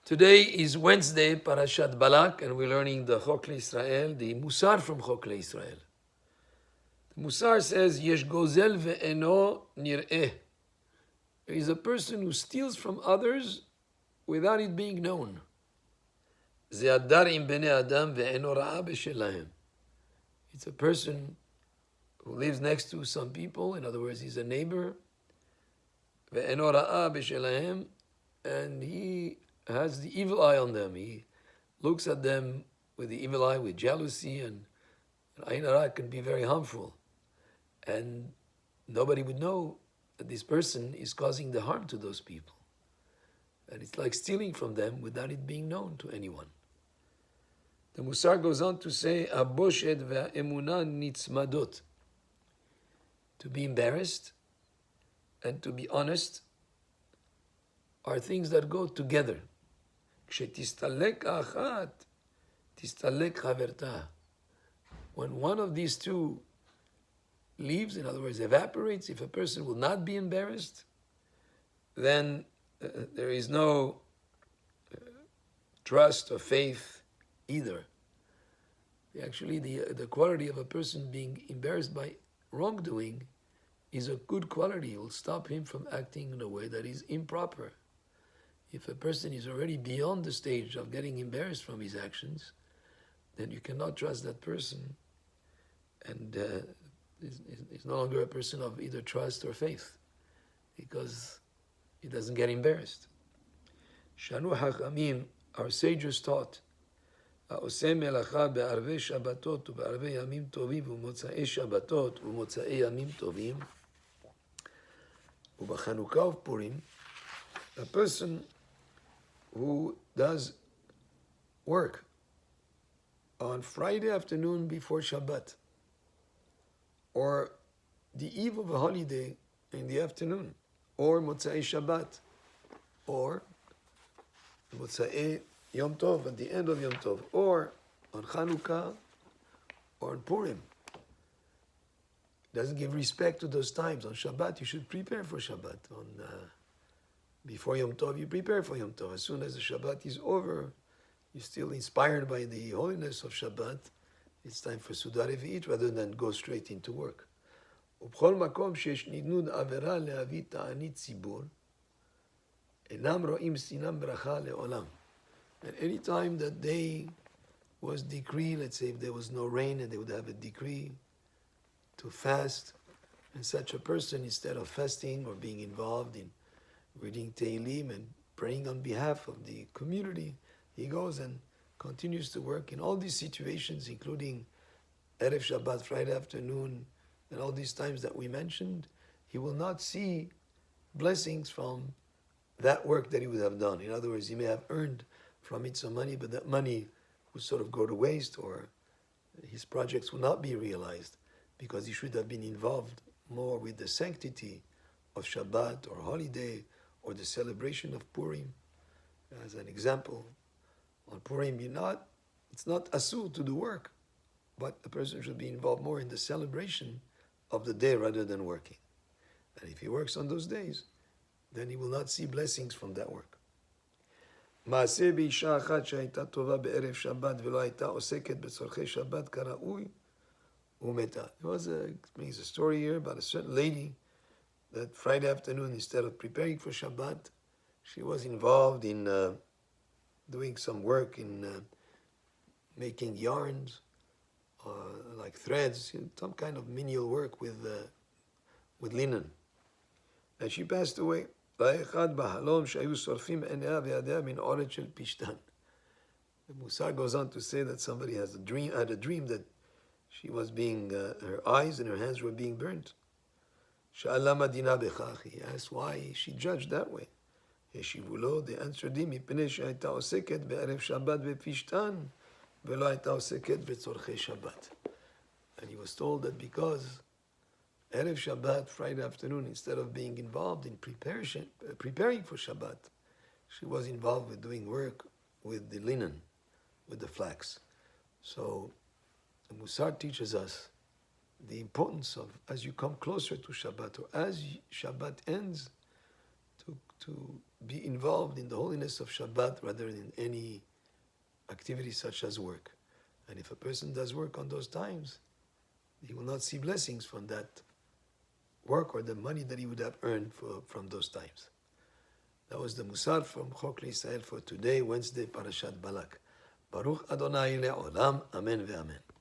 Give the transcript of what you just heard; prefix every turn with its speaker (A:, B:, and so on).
A: Today is Wednesday, Parashat Balak, and we're learning the Chok Israel, the Mussar from Chok Israel. The Mussar says, Yesh gozel ve'eno nir'eh. There is a person who steals from others without it being known. Ze adar im bnei adam ve'eno ra'a b'shelahem. It's a person who lives next to some people, in other words, he's a neighbor, ve'eno ra'a b'shelahem, and he has the evil eye on them. He looks at them with the evil eye, with jealousy, and ayin hara can be very harmful. And nobody would know that this person is causing the harm to those people. And it's like stealing from them without it being known to anyone. The Mussar goes on to say, Aboshet ve'emunah nitzmadot. To be embarrassed and to be honest are things that go together. כשתסתלק האחת, תסתלק חברתה. When one of these two leaves, in other words, evaporates, if a person will not be embarrassed, then there is no trust or faith either. Actually, the quality of a person being embarrassed by wrongdoing is a good quality. It will stop him from acting in a way that is improper. If a person is already beyond the stage of getting embarrassed from his actions, then you cannot trust that person, and is no longer a person of either trust or faith, because he doesn't get embarrassed. Shanu Hachamim, our sages taught, העושה מלאכה בערבי שבתות ובערבי ימים טובים ובמוצאי שבתות ובמוצאי ימים טובים ובחנוכה ובפורים, a person who does work on Friday afternoon before Shabbat, or the eve of a holiday in the afternoon, or Motzai Shabbat, or Motzai Yom Tov at the end of Yom Tov, or on Chanukah, or on Purim. Doesn't give respect to those times. On Shabbat, you should prepare for Shabbat. Before Yom Tov, you prepare for Yom Tov. As soon as the Shabbat is over, you're still inspired by the holiness of Shabbat. It's time for Sudah Revi'it rather than go straight into work. ובכל מקום שיש נדנוד עבירה להביא תענית ציבור, אינם רואים סינם ברכה לעולם. And any time that day was decreed, let's say if there was no rain and they would have a decree to fast, and such a person, instead of fasting or being involved in reading Tehillim and praying on behalf of the community, he goes and continues to work in all these situations, including Erev Shabbat, Friday afternoon, and all these times that we mentioned. He will not see blessings from that work that he would have done. In other words, he may have earned from it some money, but that money would sort of go to waste, or his projects will not be realized, because he should have been involved more with the sanctity of Shabbat or holiday, or the celebration of Purim. As an example, on Purim, it's not asur to do work, but a person should be involved more in the celebration of the day rather than working. And if he works on those days, then he will not see blessings from that work. מעשה באישה אחת שהייתה טובה בערב שבת ולא הייתה עוסקת בצורכי שבת כראוי ומתה. There was a story here about a certain lady that Friday afternoon, instead of preparing for Shabbat, she was involved in doing some work in making yarns, like threads, some kind of menial work with linen. And she passed away. The Mussar goes on to say that somebody had a dream that she was being, her eyes and her hands were being burnt. He asked why she judged that way. They answered him, and he was told that because Erev Shabbat, Friday afternoon, instead of being involved in preparing for Shabbat, she was involved with doing work with the linen, with the flax. So the Mussar teaches us the importance of, as you come closer to Shabbat, or as Shabbat ends, to be involved in the holiness of Shabbat rather than any activity such as work. And if a person does work on those times, he will not see blessings from that work or the money that he would have earned from those times. That was the Mussar from Chok L'Israel for today, Wednesday, Parashat Balak. Baruch Adonai le'olam, Amen ve'amen.